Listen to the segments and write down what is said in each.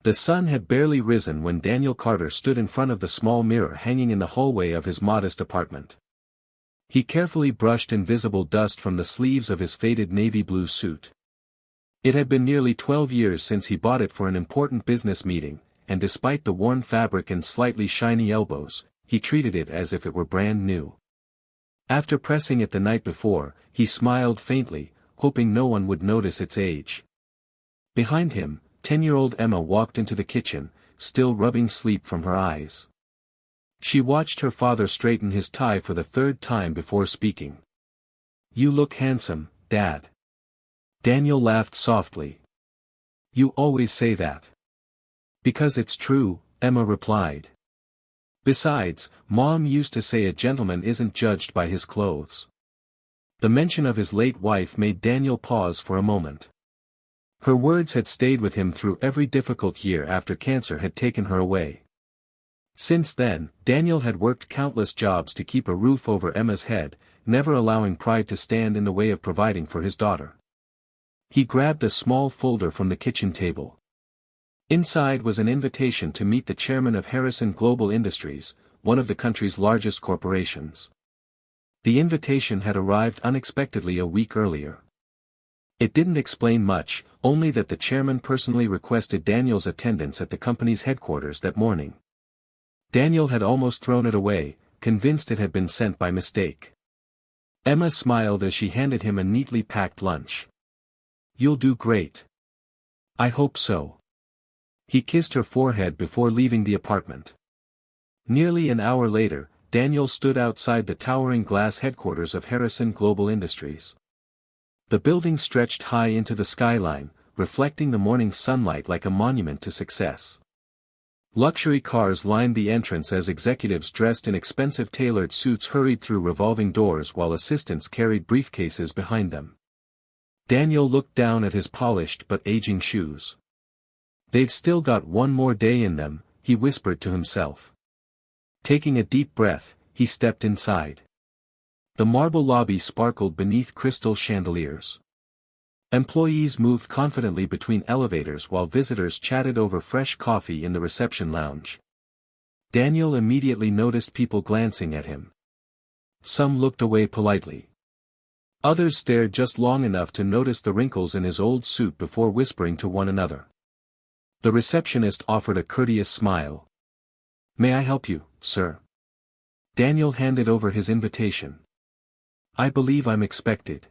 The sun had barely risen when Daniel Carter stood in front of the small mirror hanging in the hallway of his modest apartment. He carefully brushed invisible dust from the sleeves of his faded navy blue suit. It had been nearly 12 years since he bought it for an important business meeting, and despite the worn fabric and slightly shiny elbows, he treated it as if it were brand new. After pressing it the night before, he smiled faintly, hoping no one would notice its age. Behind him, 10-year-old Emma walked into the kitchen, still rubbing sleep from her eyes. She watched her father straighten his tie for the third time before speaking. "You look handsome, Dad." Daniel laughed softly. "You always say that." "Because it's true," Emma replied. "Besides, Mom used to say a gentleman isn't judged by his clothes." The mention of his late wife made Daniel pause for a moment. Her words had stayed with him through every difficult year after cancer had taken her away. Since then, Daniel had worked countless jobs to keep a roof over Emma's head, never allowing pride to stand in the way of providing for his daughter. He grabbed a small folder from the kitchen table. Inside was an invitation to meet the chairman of Harrison Global Industries, one of the country's largest corporations. The invitation had arrived unexpectedly a week earlier. It didn't explain much, only that the chairman personally requested Daniel's attendance at the company's headquarters that morning. Daniel had almost thrown it away, convinced it had been sent by mistake. Emma smiled as she handed him a neatly packed lunch. "You'll do great." "I hope so." He kissed her forehead before leaving the apartment. Nearly an hour later, Daniel stood outside the towering glass headquarters of Harrison Global Industries. The building stretched high into the skyline, reflecting the morning sunlight like a monument to success. Luxury cars lined the entrance as executives dressed in expensive tailored suits hurried through revolving doors while assistants carried briefcases behind them. Daniel looked down at his polished but aging shoes. "They've still got one more day in them," he whispered to himself. Taking a deep breath, he stepped inside. The marble lobby sparkled beneath crystal chandeliers. Employees moved confidently between elevators while visitors chatted over fresh coffee in the reception lounge. Daniel immediately noticed people glancing at him. Some looked away politely. Others stared just long enough to notice the wrinkles in his old suit before whispering to one another. The receptionist offered a courteous smile. "May I help you, sir?" Daniel handed over his invitation. "I believe I'm expected."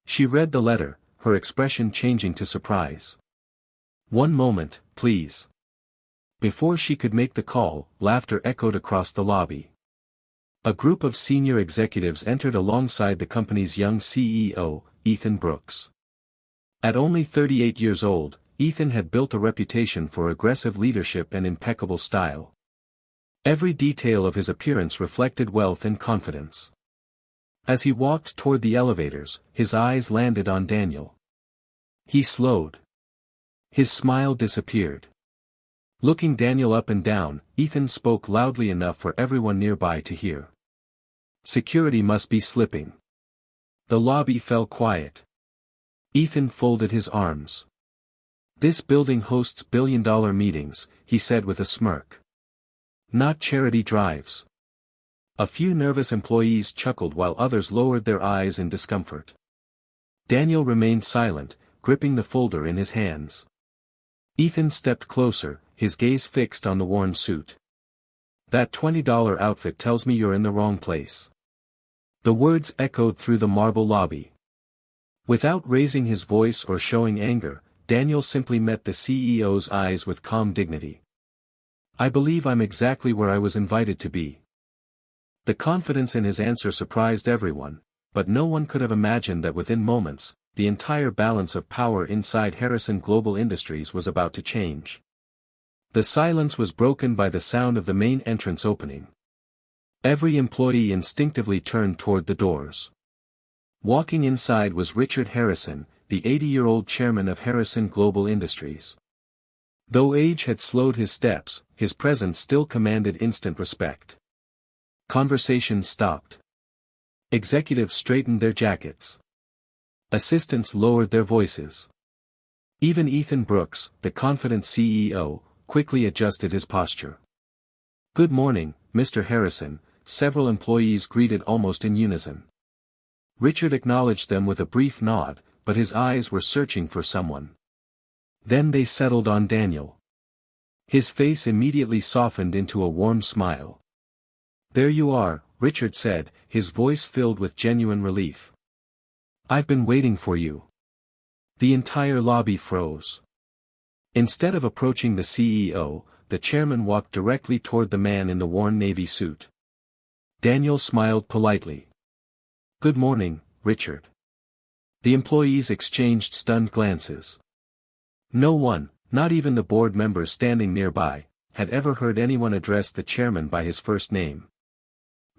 She read the letter, her expression changing to surprise. "One moment, please." Before she could make the call, laughter echoed across the lobby. A group of senior executives entered alongside the company's young CEO, Ethan Brooks. At only 38 years old, Ethan had built a reputation for aggressive leadership and impeccable style. Every detail of his appearance reflected wealth and confidence. As he walked toward the elevators, his eyes landed on Daniel. He slowed. His smile disappeared. Looking Daniel up and down, Ethan spoke loudly enough for everyone nearby to hear. "Security must be slipping." The lobby fell quiet. Ethan folded his arms. "This building hosts billion-dollar meetings," he said with a smirk. "Not charity drives." A few nervous employees chuckled while others lowered their eyes in discomfort. Daniel remained silent, gripping the folder in his hands. Ethan stepped closer, his gaze fixed on the worn suit. "That $20 outfit tells me you're in the wrong place." The words echoed through the marble lobby. Without raising his voice or showing anger, Daniel simply met the CEO's eyes with calm dignity. "I believe I'm exactly where I was invited to be." The confidence in his answer surprised everyone, but no one could have imagined that within moments, the entire balance of power inside Harrison Global Industries was about to change. The silence was broken by the sound of the main entrance opening. Every employee instinctively turned toward the doors. Walking inside was Richard Harrison, the 80-year-old chairman of Harrison Global Industries. Though age had slowed his steps, his presence still commanded instant respect. Conversation stopped. Executives straightened their jackets. Assistants lowered their voices. Even Ethan Brooks, the confident CEO, quickly adjusted his posture. "Good morning, Mr. Harrison," several employees greeted almost in unison. Richard acknowledged them with a brief nod, but his eyes were searching for someone. Then they settled on Daniel. His face immediately softened into a warm smile. "There you are," Richard said, his voice filled with genuine relief. "I've been waiting for you." The entire lobby froze. Instead of approaching the CEO, the chairman walked directly toward the man in the worn navy suit. Daniel smiled politely. "Good morning, Richard." The employees exchanged stunned glances. No one, not even the board members standing nearby, had ever heard anyone address the chairman by his first name.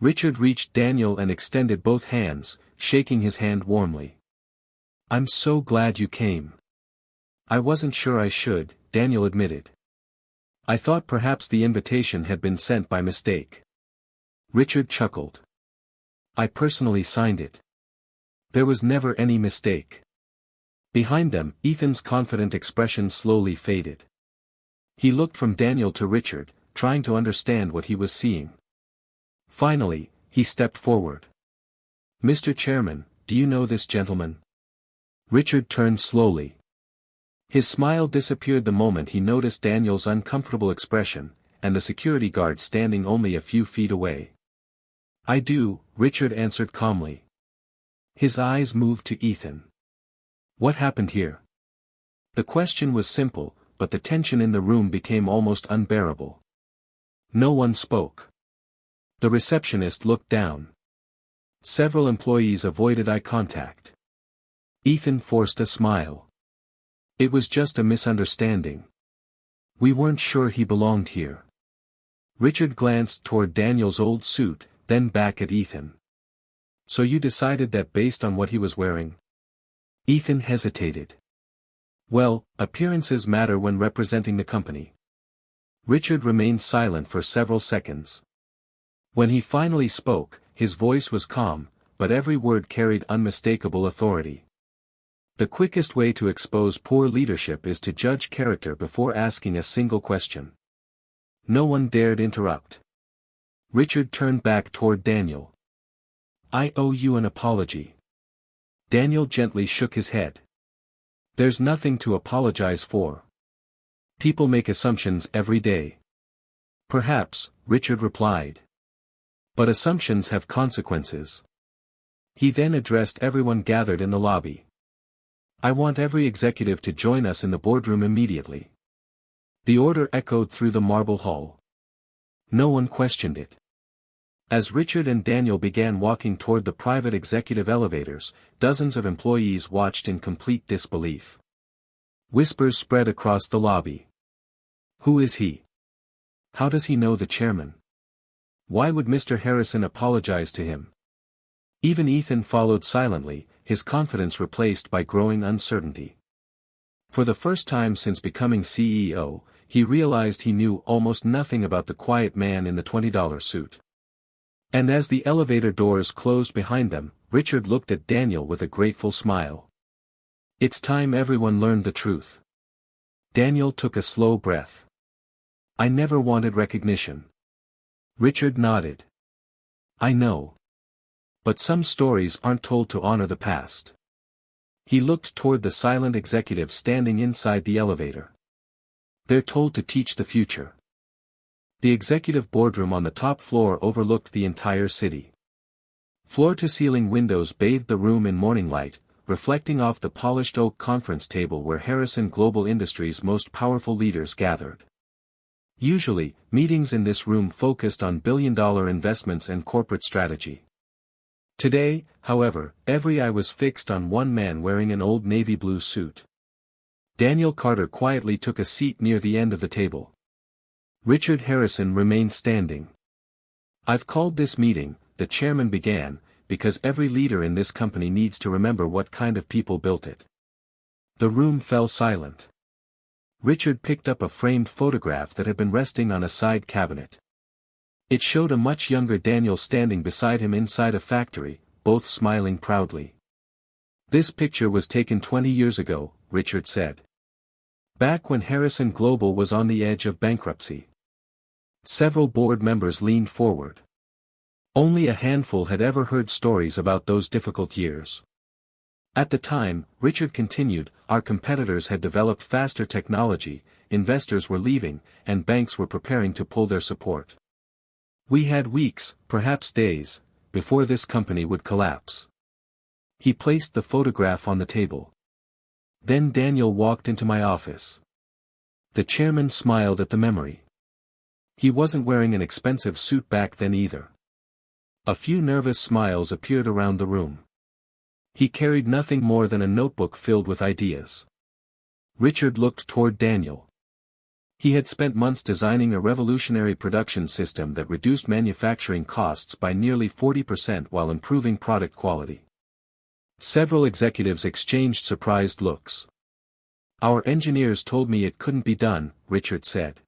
Richard reached Daniel and extended both hands, shaking his hand warmly. "I'm so glad you came." "I wasn't sure I should," Daniel admitted. "I thought perhaps the invitation had been sent by mistake." Richard chuckled. "I personally signed it. There was never any mistake." Behind them, Ethan's confident expression slowly faded. He looked from Daniel to Richard, trying to understand what he was seeing. Finally, he stepped forward. "Mr. Chairman, do you know this gentleman?" Richard turned slowly. His smile disappeared the moment he noticed Daniel's uncomfortable expression, and the security guard standing only a few feet away. "I do," Richard answered calmly. His eyes moved to Ethan. "What happened here?" The question was simple, but the tension in the room became almost unbearable. No one spoke. The receptionist looked down. Several employees avoided eye contact. Ethan forced a smile. "It was just a misunderstanding. We weren't sure he belonged here." Richard glanced toward Daniel's old suit, then back at Ethan. "So you decided that based on what he was wearing?" Ethan hesitated. "Well, appearances matter when representing the company." Richard remained silent for several seconds. When he finally spoke, his voice was calm, but every word carried unmistakable authority. "The quickest way to expose poor leadership is to judge character before asking a single question." No one dared interrupt. Richard turned back toward Daniel. "I owe you an apology." Daniel gently shook his head. "There's nothing to apologize for. People make assumptions every day." "Perhaps," Richard replied. "But assumptions have consequences." He then addressed everyone gathered in the lobby. "I want every executive to join us in the boardroom immediately." The order echoed through the marble hall. No one questioned it. As Richard and Daniel began walking toward the private executive elevators, dozens of employees watched in complete disbelief. Whispers spread across the lobby. "Who is he? How does he know the chairman? Why would Mr. Harrison apologize to him?" Even Ethan followed silently, his confidence replaced by growing uncertainty. For the first time since becoming CEO, he realized he knew almost nothing about the quiet man in the $20 suit. And as the elevator doors closed behind them, Richard looked at Daniel with a grateful smile. "It's time everyone learned the truth." Daniel took a slow breath. "I never wanted recognition." Richard nodded. "I know. But some stories aren't told to honor the past." He looked toward the silent executives standing inside the elevator. "They're told to teach the future." The executive boardroom on the top floor overlooked the entire city. Floor-to-ceiling windows bathed the room in morning light, reflecting off the polished oak conference table where Harrison Global Industries' most powerful leaders gathered. Usually, meetings in this room focused on billion-dollar investments and corporate strategy. Today, however, every eye was fixed on one man wearing an old navy blue suit. Daniel Carter quietly took a seat near the end of the table. Richard Harrison remained standing. "I've called this meeting," the chairman began, "because every leader in this company needs to remember what kind of people built it." The room fell silent. Richard picked up a framed photograph that had been resting on a side cabinet. It showed a much younger Daniel standing beside him inside a factory, both smiling proudly. "This picture was taken 20 years ago," Richard said. Back when Harrison Global was on the edge of bankruptcy. Several board members leaned forward. Only a handful had ever heard stories about those difficult years. At the time, Richard continued, our competitors had developed faster technology, investors were leaving, and banks were preparing to pull their support. We had weeks, perhaps days, before this company would collapse. He placed the photograph on the table. Then Daniel walked into my office. The chairman smiled at the memory. He wasn't wearing an expensive suit back then either. A few nervous smiles appeared around the room. He carried nothing more than a notebook filled with ideas. Richard looked toward Daniel. He had spent months designing a revolutionary production system that reduced manufacturing costs by nearly 40% while improving product quality. Several executives exchanged surprised looks. Our engineers told me it couldn't be done, Richard said.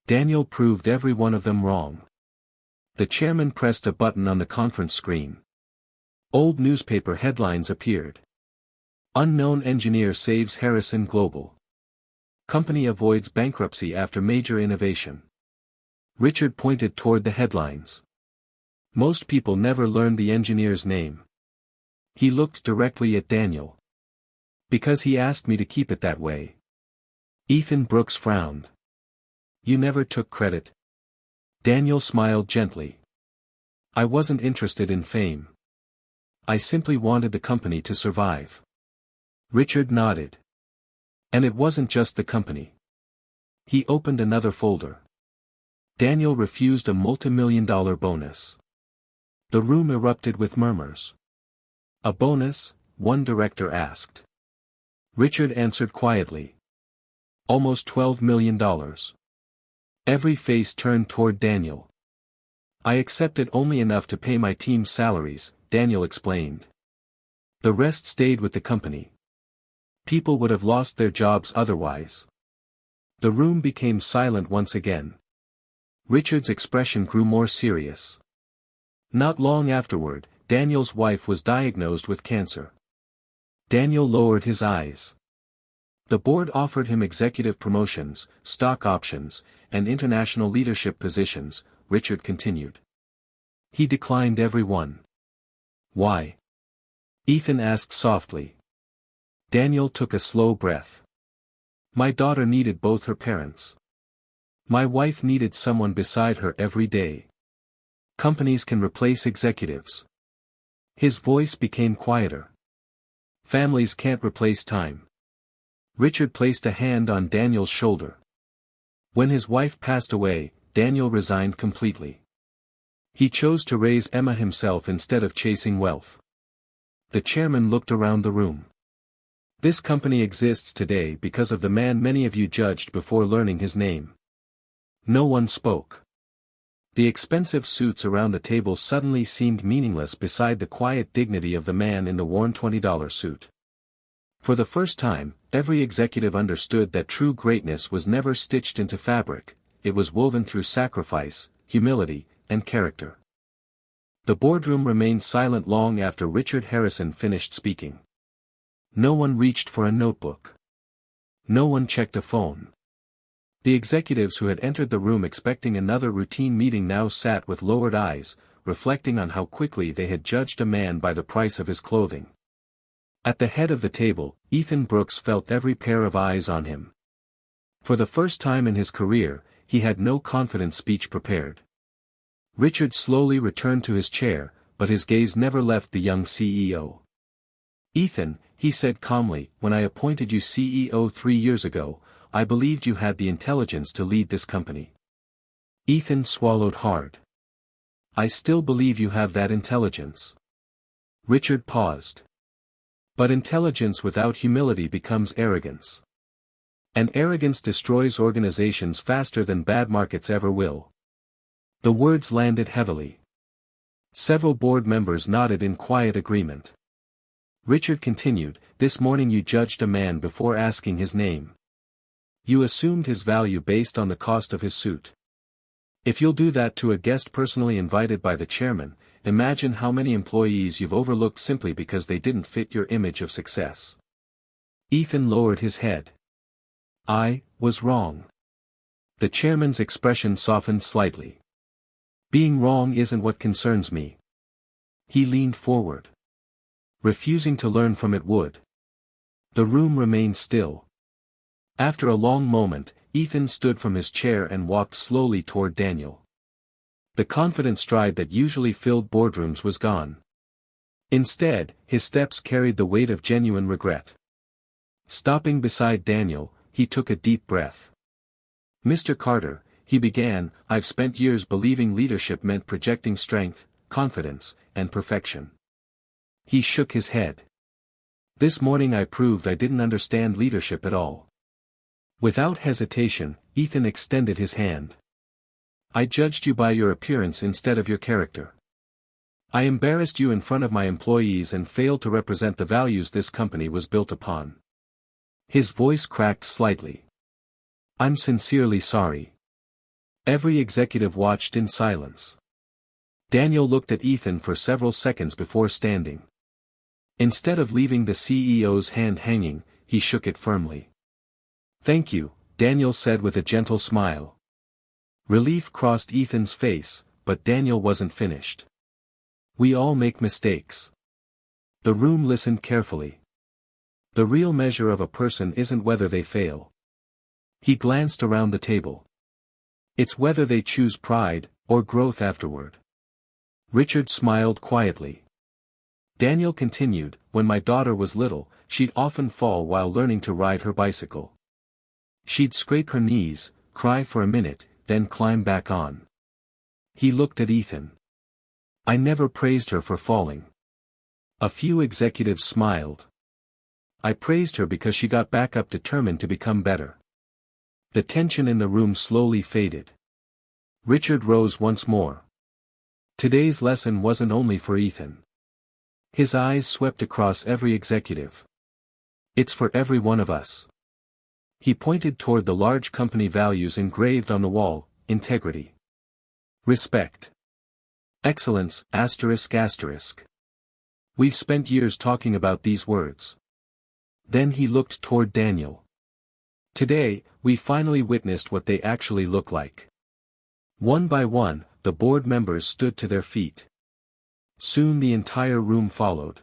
Daniel proved every one of them wrong. The chairman pressed a button on the conference screen. Old newspaper headlines appeared. Unknown engineer saves Harrison Global. Company avoids bankruptcy after major innovation. Richard pointed toward the headlines. Most people never learned the engineer's name. He looked directly at Daniel. Because he asked me to keep it that way. Ethan Brooks frowned. You never took credit. Daniel smiled gently. I wasn't interested in fame. I simply wanted the company to survive. Richard nodded. And it wasn't just the company. He opened another folder. Daniel refused a multi-million-dollar bonus. The room erupted with murmurs. A bonus? One director asked. Richard answered quietly. Almost $12 million. Every face turned toward Daniel. I accepted only enough to pay my team's salaries, Daniel explained. The rest stayed with the company. People would have lost their jobs otherwise. The room became silent once again. Richard's expression grew more serious. Not long afterward, Daniel's wife was diagnosed with cancer. Daniel lowered his eyes. The board offered him executive promotions, stock options, and international leadership positions, Richard continued. He declined every one. Why? Ethan asked softly. Daniel took a slow breath. My daughter needed both her parents. My wife needed someone beside her every day. Companies can replace executives. His voice became quieter. Families can't replace time. Richard placed a hand on Daniel's shoulder. When his wife passed away, Daniel resigned completely. He chose to raise Emma himself instead of chasing wealth. The chairman looked around the room. This company exists today because of the man many of you judged before learning his name. No one spoke. The expensive suits around the table suddenly seemed meaningless beside the quiet dignity of the man in the worn $20 suit. For the first time, every executive understood that true greatness was never stitched into fabric, it was woven through sacrifice, humility, and character. The boardroom remained silent long after Richard Harrison finished speaking. No one reached for a notebook. No one checked a phone. The executives who had entered the room expecting another routine meeting now sat with lowered eyes, reflecting on how quickly they had judged a man by the price of his clothing. At the head of the table, Ethan Brooks felt every pair of eyes on him. For the first time in his career, he had no confident speech prepared. Richard slowly returned to his chair, but his gaze never left the young CEO. Ethan, he said calmly, when I appointed you CEO 3 years ago, I believed you had the intelligence to lead this company. Ethan swallowed hard. I still believe you have that intelligence. Richard paused. But intelligence without humility becomes arrogance. And arrogance destroys organizations faster than bad markets ever will. The words landed heavily. Several board members nodded in quiet agreement. Richard continued, this morning you judged a man before asking his name. You assumed his value based on the cost of his suit. If you'll do that to a guest personally invited by the chairman, imagine how many employees you've overlooked simply because they didn't fit your image of success. Ethan lowered his head. I was wrong. The chairman's expression softened slightly. Being wrong isn't what concerns me. He leaned forward. Refusing to learn from it would. The room remained still. After a long moment, Ethan stood from his chair and walked slowly toward Daniel. The confident stride that usually filled boardrooms was gone. Instead, his steps carried the weight of genuine regret. Stopping beside Daniel, he took a deep breath. "Mr. Carter," he began, "I've spent years believing leadership meant projecting strength, confidence, and perfection." He shook his head. "This morning I proved I didn't understand leadership at all." Without hesitation, Ethan extended his hand. "I judged you by your appearance instead of your character. I embarrassed you in front of my employees and failed to represent the values this company was built upon." His voice cracked slightly. "I'm sincerely sorry." Every executive watched in silence. Daniel looked at Ethan for several seconds before standing. Instead of leaving the CEO's hand hanging, he shook it firmly. "Thank you," Daniel said with a gentle smile. Relief crossed Ethan's face, but Daniel wasn't finished. "We all make mistakes." The room listened carefully. "The real measure of a person isn't whether they fail." He glanced around the table. "It's whether they choose pride, or growth afterward." Richard smiled quietly. Daniel continued, "When my daughter was little, she'd often fall while learning to ride her bicycle. She'd scrape her knees, cry for a minute, then climb back on." He looked at Ethan. "I never praised her for falling." A few executives smiled. "I praised her because she got back up determined to become better." The tension in the room slowly faded. Richard rose once more. Today's lesson wasn't only for Ethan. His eyes swept across every executive. "It's for every one of us." He pointed toward the large company values engraved on the wall: integrity, respect, excellence, ***. We've spent years talking about these words. Then he looked toward Daniel. Today, we finally witnessed what they actually look like. One by one, the board members stood to their feet. Soon the entire room followed.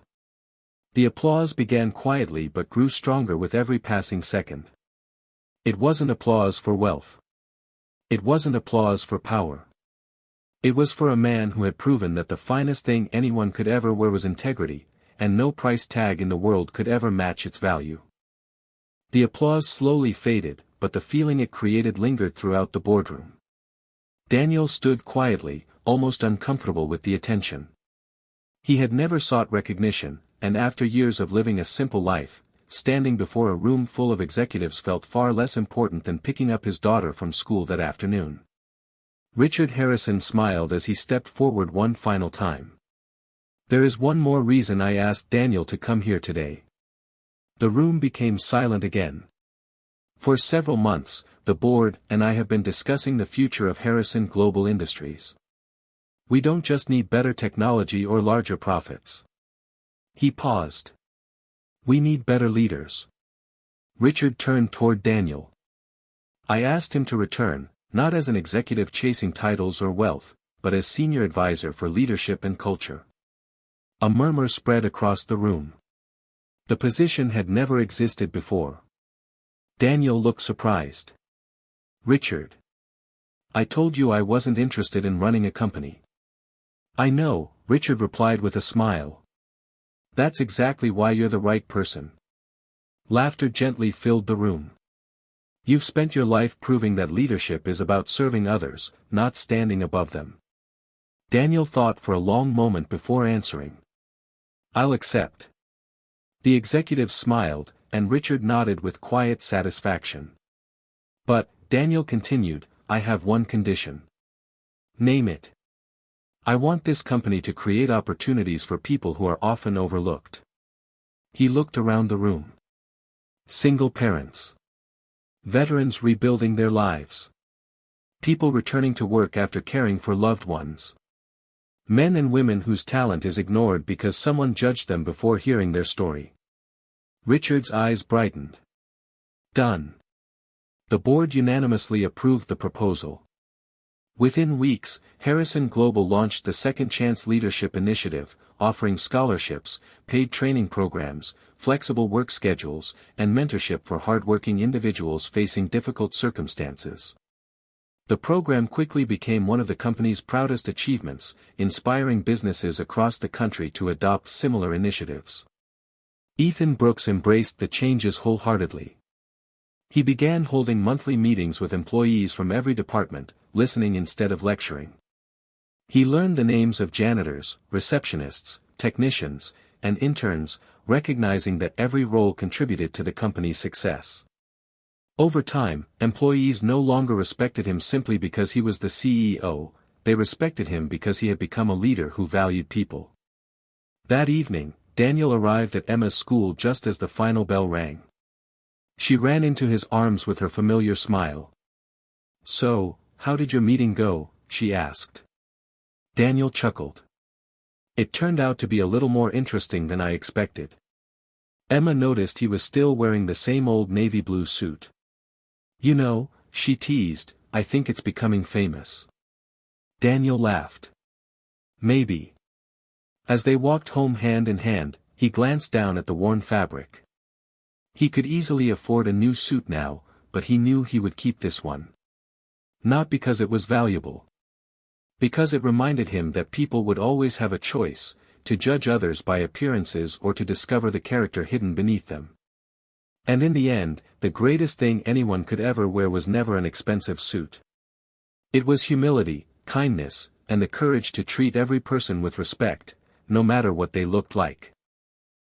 The applause began quietly but grew stronger with every passing second. It wasn't applause for wealth. It wasn't applause for power. It was for a man who had proven that the finest thing anyone could ever wear was integrity, and no price tag in the world could ever match its value. The applause slowly faded, but the feeling it created lingered throughout the boardroom. Daniel stood quietly, almost uncomfortable with the attention. He had never sought recognition, and after years of living a simple life, standing before a room full of executives felt far less important than picking up his daughter from school that afternoon. Richard Harrison smiled as he stepped forward one final time. "There is one more reason I asked Daniel to come here today." The room became silent again. For several months, the board and I have been discussing the future of Harrison Global Industries. We don't just need better technology or larger profits. He paused. We need better leaders. Richard turned toward Daniel. I asked him to return, not as an executive chasing titles or wealth, but as senior advisor for leadership and culture. A murmur spread across the room. The position had never existed before. Daniel looked surprised. "Richard. I told you I wasn't interested in running a company." "I know," Richard replied with a smile. "That's exactly why you're the right person." Laughter gently filled the room. "You've spent your life proving that leadership is about serving others, not standing above them." Daniel thought for a long moment before answering. "I'll accept." The executive smiled, and Richard nodded with quiet satisfaction. "But," Daniel continued, "I have one condition." "Name it." "I want this company to create opportunities for people who are often overlooked." He looked around the room. Single parents. Veterans rebuilding their lives. People returning to work after caring for loved ones. Men and women whose talent is ignored because someone judged them before hearing their story. Richard's eyes brightened. "Done." The board unanimously approved the proposal. Within weeks, Harrison Global launched the Second Chance Leadership Initiative, offering scholarships, paid training programs, flexible work schedules, and mentorship for hardworking individuals facing difficult circumstances. The program quickly became one of the company's proudest achievements, inspiring businesses across the country to adopt similar initiatives. Ethan Brooks embraced the changes wholeheartedly. He began holding monthly meetings with employees from every department, listening instead of lecturing. He learned the names of janitors, receptionists, technicians, and interns, recognizing that every role contributed to the company's success. Over time, employees no longer respected him simply because he was the CEO, they respected him because he had become a leader who valued people. That evening, Daniel arrived at Emma's school just as the final bell rang. She ran into his arms with her familiar smile. "So, how did your meeting go?" she asked. Daniel chuckled. "It turned out to be a little more interesting than I expected." Emma noticed he was still wearing the same old navy blue suit. "You know," she teased, "I think it's becoming famous." Daniel laughed. "Maybe." As they walked home hand in hand, he glanced down at the worn fabric. He could easily afford a new suit now, but he knew he would keep this one. Not because it was valuable. Because it reminded him that people would always have a choice, to judge others by appearances or to discover the character hidden beneath them. And in the end, the greatest thing anyone could ever wear was never an expensive suit. It was humility, kindness, and the courage to treat every person with respect, no matter what they looked like.